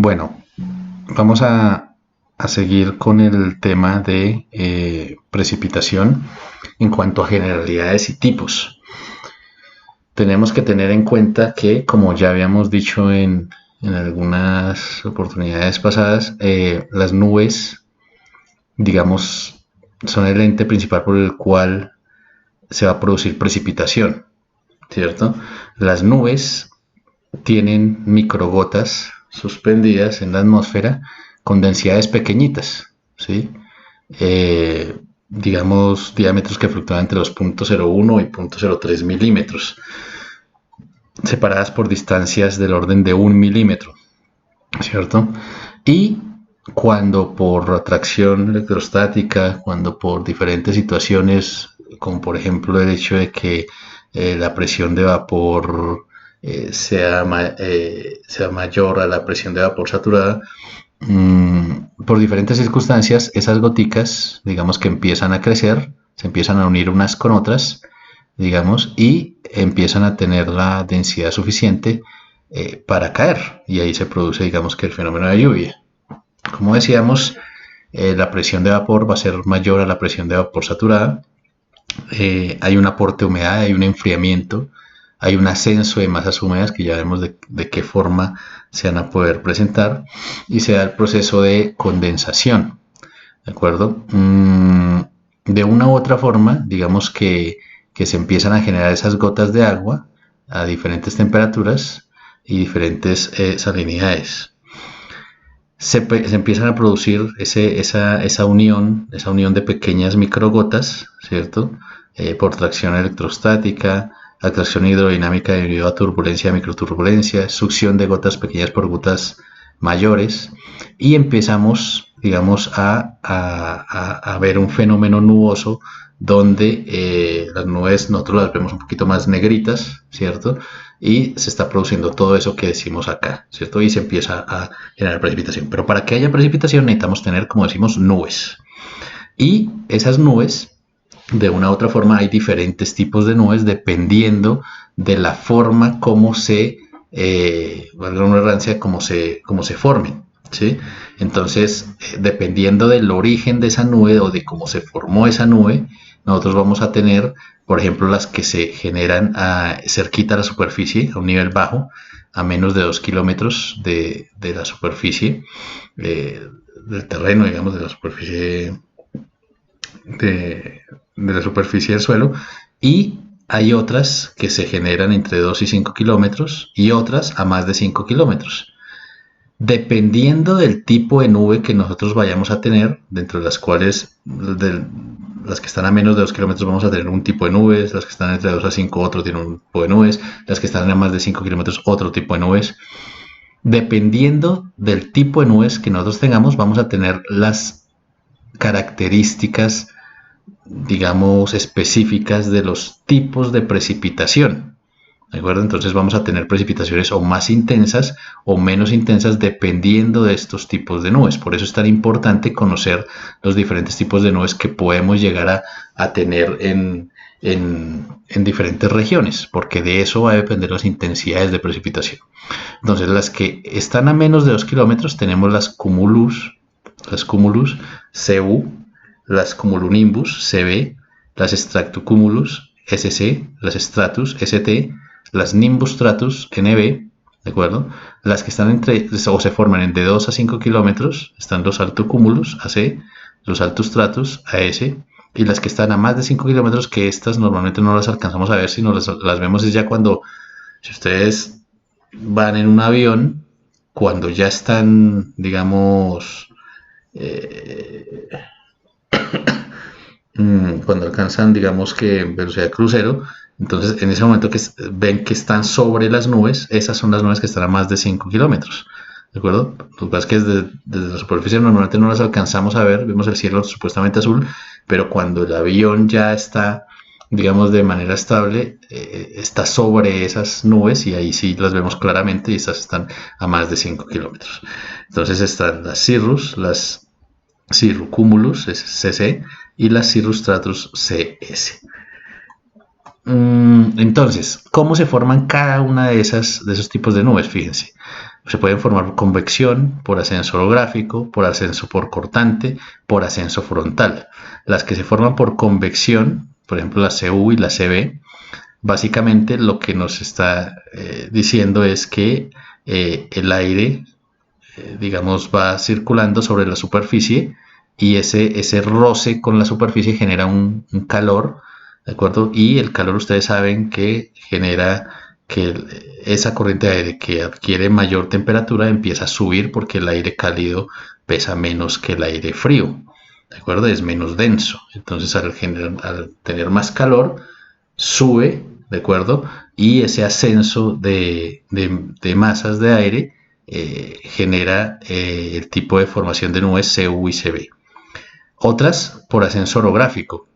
Bueno, vamos a seguir con el tema de precipitación en cuanto a generalidades y tipos. Tenemos que tener en cuenta que, como ya habíamos dicho en algunas oportunidades pasadas, las nubes, digamos, son el ente principal por el cual se va a producir precipitación, ¿cierto? Las nubes tienen microgotas suspendidas en la atmósfera con densidades pequeñitas, ¿sí? Digamos, diámetros que fluctúan entre los 0.01 y 0.03 milímetros, separadas por distancias del orden de 1 milímetro, ¿cierto? Y cuando por atracción electrostática, cuando por diferentes situaciones, como por ejemplo el hecho de que la presión de vapor sea mayor a la presión de vapor saturada, por diferentes circunstancias, esas goticas, digamos que empiezan a crecer, se empiezan a unir unas con otras, digamos, y empiezan a tener la densidad suficiente para caer, y ahí se produce, digamos, que el fenómeno de lluvia. Como decíamos, la presión de vapor va a ser mayor a la presión de vapor saturada, hay un aporte de humedad, hay un enfriamiento, hay un ascenso de masas húmedas que ya vemos de qué forma se van a poder presentar, y se da el proceso de condensación, ¿de acuerdo? De una u otra forma, digamos que se empiezan a generar esas gotas de agua a diferentes temperaturas y diferentes salinidades. Se empiezan a producir esa unión de pequeñas microgotas, ¿cierto? Por tracción electrostática, atracción hidrodinámica debido a turbulencia, microturbulencia, succión de gotas pequeñas por gotas mayores, y empezamos, digamos, a ver un fenómeno nuboso donde las nubes nosotros las vemos un poquito más negritas, ¿cierto? Y se está produciendo todo eso que decimos acá, ¿cierto? Y se empieza a generar precipitación. Pero para que haya precipitación necesitamos tener, como decimos, nubes. Y esas nubes, de una u otra forma, hay diferentes tipos de nubes dependiendo de la forma como valga una redundancia, como se formen, ¿sí? Entonces, dependiendo del origen de esa nube o de cómo se formó esa nube, nosotros vamos a tener, por ejemplo, las que se generan cerquita a la superficie, a un nivel bajo, a menos de 2 kilómetros de la superficie, del terreno, digamos, de la superficie de la superficie del suelo, y hay otras que se generan entre 2 y 5 kilómetros y otras a más de 5 kilómetros. Dependiendo del tipo de nube que nosotros vayamos a tener, dentro de las cuales, las que están a menos de 2 kilómetros vamos a tener un tipo de nubes, las que están entre 2 a 5 otro tiene un tipo de nubes, las que están a más de 5 kilómetros otro tipo de nubes. Dependiendo del tipo de nubes que nosotros tengamos, vamos a tener las características, digamos, específicas de los tipos de precipitación. ¿De acuerdo? Entonces vamos a tener precipitaciones o más intensas o menos intensas dependiendo de estos tipos de nubes. Por eso es tan importante conocer los diferentes tipos de nubes que podemos llegar a tener en diferentes regiones, porque de eso va a depender las intensidades de precipitación. Entonces, las que están a menos de 2 kilómetros tenemos las cumulus CU, las cumulonimbus CB, las stratocumulus SC, las stratus ST, las nimbus stratus NB, ¿de acuerdo? Las que están o se forman entre 2 a 5 kilómetros están los altocumulus AC, los altos stratus AS, y las que están a más de 5 kilómetros, que estas normalmente no las alcanzamos a ver, sino las vemos es ya cuando, si ustedes van en un avión, cuando ya están, digamos, cuando alcanzan, digamos, que velocidad de crucero. Entonces, en ese momento que ven que están sobre las nubes, esas son las nubes que están a más de 5 kilómetros. ¿De acuerdo? Lo que pasa es que desde la superficie normalmente no las alcanzamos a ver, vemos el cielo supuestamente azul, pero cuando el avión ya está, digamos, de manera estable, está sobre esas nubes y ahí sí las vemos claramente, y estas están a más de 5 kilómetros. Entonces están las cirrus, las cirrocumulus CC y las cirrus stratus CS. Entonces, ¿cómo se forman cada una de esos tipos de nubes? Fíjense, Se pueden formar por convección, por ascenso orográfico, por ascenso por cortante, por ascenso frontal. Las que se forman por convección, por ejemplo la CU y la CB, básicamente lo que nos está diciendo es que el aire, digamos, va circulando sobre la superficie y ese roce con la superficie genera un calor, ¿de acuerdo? Y el calor ustedes saben que genera que esa corriente de aire que adquiere mayor temperatura empieza a subir porque el aire cálido pesa menos que el aire frío, ¿de acuerdo? Es menos denso. Entonces al tener más calor, sube, ¿de acuerdo? Y ese ascenso de masas de aire genera el tipo de formación de nubes CU y CB. Otras por ascenso orográfico.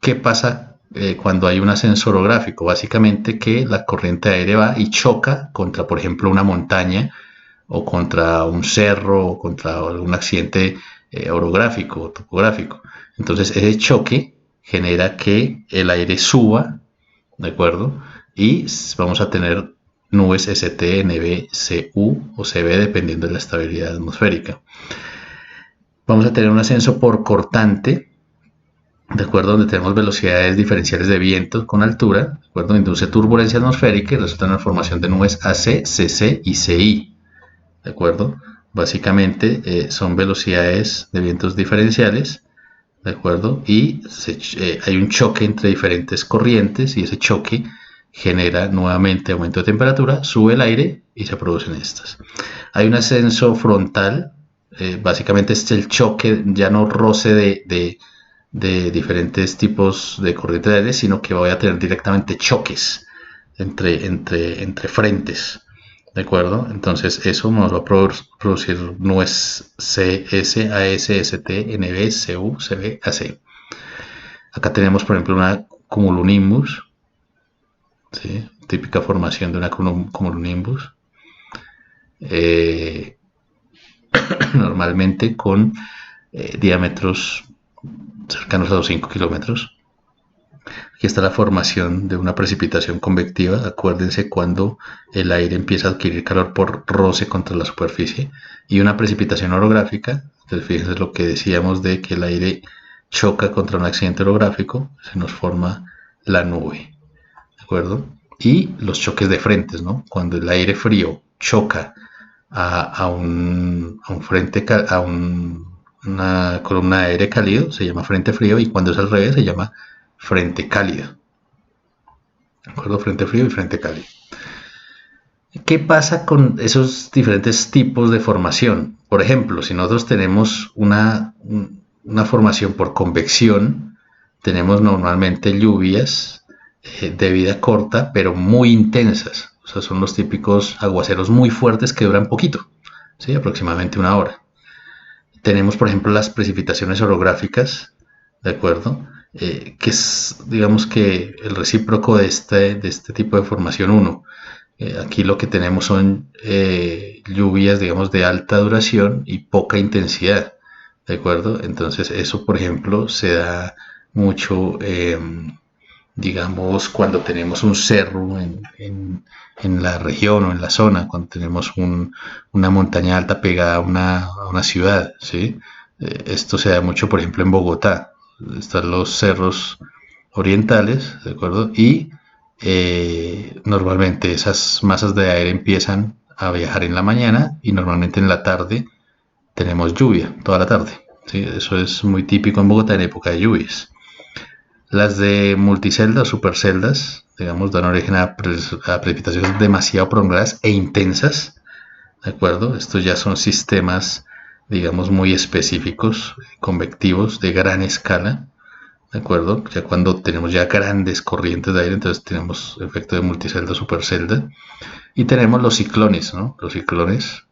¿Qué pasa cuando hay un ascenso orográfico? Básicamente que la corriente de aire va y choca contra, por ejemplo, una montaña o contra un cerro o contra algún accidente orográfico o topográfico. Entonces ese choque genera que el aire suba, ¿de acuerdo? Y vamos a tener nubes ST, NB, CU o CB dependiendo de la estabilidad atmosférica. Vamos a tener un ascenso por cortante, ¿de acuerdo? Donde tenemos velocidades diferenciales de viento con altura, ¿de acuerdo? Induce turbulencia atmosférica y resulta en la formación de nubes AC, CC y CI, ¿de acuerdo? Básicamente son velocidades de vientos diferenciales, ¿de acuerdo? Y hay un choque entre diferentes corrientes y ese choque genera nuevamente aumento de temperatura, sube el aire y se producen estas. Hay un ascenso frontal, básicamente es el choque, ya no roce de diferentes tipos de corriente de aire, sino que voy a tener directamente choques entre frentes. ¿De acuerdo? Entonces eso nos va a producir nubes CS, AS, ST, NB, CU, CB, AC. Acá tenemos, por ejemplo, una cumulonimbus, ¿sí? Típica formación de una cumulonimbus. Normalmente con diámetros cercanos a los 5 kilómetros. Aquí está la formación de una precipitación convectiva. Acuérdense cuando el aire empieza a adquirir calor por roce contra la superficie. Y una precipitación orográfica. Entonces fíjense lo que decíamos de que el aire choca contra un accidente orográfico. Se nos forma la nube. ¿De acuerdo? Y los choques de frentes, ¿no? Cuando el aire frío choca a un frente, una columna de aire cálido, se llama frente frío, y cuando es al revés se llama frente cálido. ¿De acuerdo? Frente frío y frente cálido. ¿Qué pasa con esos diferentes tipos de formación? Por ejemplo, si nosotros tenemos una formación por convección, tenemos normalmente lluvias de vida corta, pero muy intensas. O sea, son los típicos aguaceros muy fuertes que duran poquito, ¿sí? Aproximadamente una hora. Tenemos, por ejemplo, las precipitaciones orográficas, ¿de acuerdo? Que es, digamos que el recíproco de este tipo de formación 1. Aquí lo que tenemos son lluvias, digamos, de alta duración y poca intensidad, ¿de acuerdo? Entonces eso, por ejemplo, se da mucho, digamos, cuando tenemos un cerro en la región o en la zona, cuando tenemos una montaña alta pegada a una ciudad, ¿sí? Esto se da mucho, por ejemplo, en Bogotá. Están los cerros orientales, ¿de acuerdo? Y normalmente esas masas de aire empiezan a viajar en la mañana y normalmente en la tarde tenemos lluvia, toda la tarde, ¿sí? Eso es muy típico en Bogotá en época de lluvias. Las de multiceldas, superceldas, digamos, dan origen a precipitaciones demasiado prolongadas e intensas, ¿de acuerdo? Estos ya son sistemas, digamos, muy específicos, convectivos, de gran escala, ¿de acuerdo? Ya cuando tenemos ya grandes corrientes de aire, entonces tenemos efecto de multicelda, supercelda. Y tenemos los ciclones, ¿no? Los ciclones,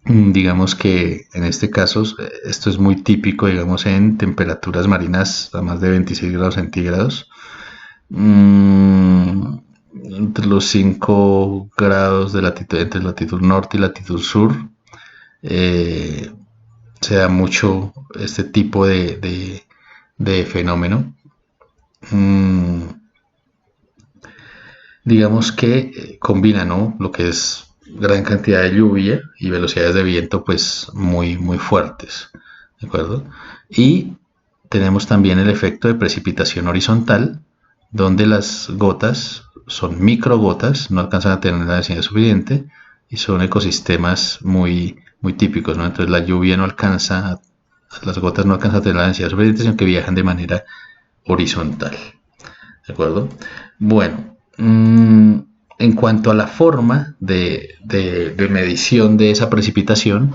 digamos que en este caso esto es muy típico, digamos, en temperaturas marinas a más de 26 grados centígrados. Entre los 5 grados de latitud, entre latitud norte y latitud sur, eh, se da mucho este tipo de fenómeno. digamos que combina, ¿no?, lo que es gran cantidad de lluvia y velocidades de viento pues muy, muy fuertes, ¿de acuerdo? Y tenemos también el efecto de precipitación horizontal, donde las gotas son microgotas, no alcanzan a tener la densidad suficiente y son ecosistemas muy, muy típicos, ¿no? Entonces la lluvia no alcanza, las gotas no alcanzan a tener la densidad suficiente, sino que viajan de manera horizontal, ¿de acuerdo? Bueno, en cuanto a la forma de medición de esa precipitación,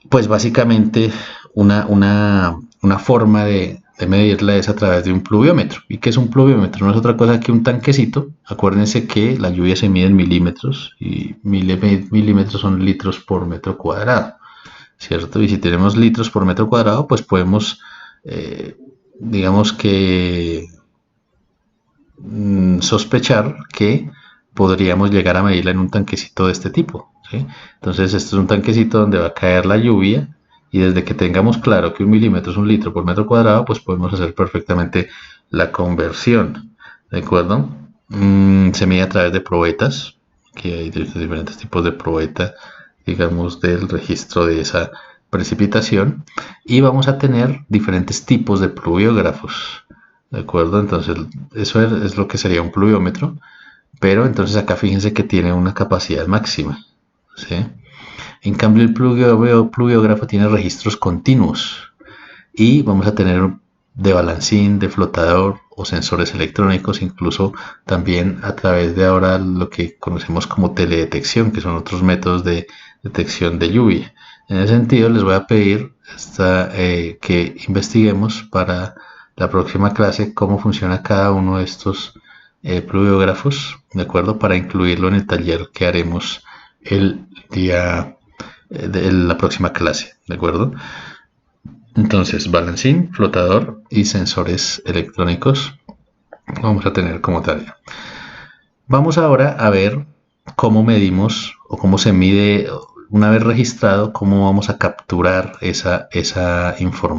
pues básicamente una forma de medirla es a través de un pluviómetro. ¿Y qué es un pluviómetro? No es otra cosa que un tanquecito. Acuérdense que la lluvia se mide en milímetros y milímetros son litros por metro cuadrado, ¿cierto? Y si tenemos litros por metro cuadrado, pues podemos, eh, digamos que, sospechar que podríamos llegar a medirla en un tanquecito de este tipo, ¿sí? Entonces, este es un tanquecito donde va a caer la lluvia y desde que tengamos claro que un milímetro es un litro por metro cuadrado, pues podemos hacer perfectamente la conversión, ¿de acuerdo? Se mide a través de probetas, que hay diferentes tipos de probeta, digamos, del registro de esa precipitación, y vamos a tener diferentes tipos de pluviógrafos, ¿de acuerdo? Entonces, eso es lo que sería un pluviómetro, pero entonces acá fíjense que tiene una capacidad máxima, ¿sí? En cambio, el pluviógrafo tiene registros continuos y vamos a tener de balancín, de flotador o sensores electrónicos, incluso también a través de ahora lo que conocemos como teledetección, que son otros métodos de detección de lluvia. En ese sentido, les voy a pedir que investiguemos para la próxima clase cómo funciona cada uno de estos pluviógrafos, ¿de acuerdo? Para incluirlo en el taller que haremos el día de la próxima clase, ¿de acuerdo? Entonces, balancín, flotador y sensores electrónicos vamos a tener como tarea. Vamos ahora a ver cómo medimos o cómo se mide, una vez registrado, cómo vamos a capturar esa información.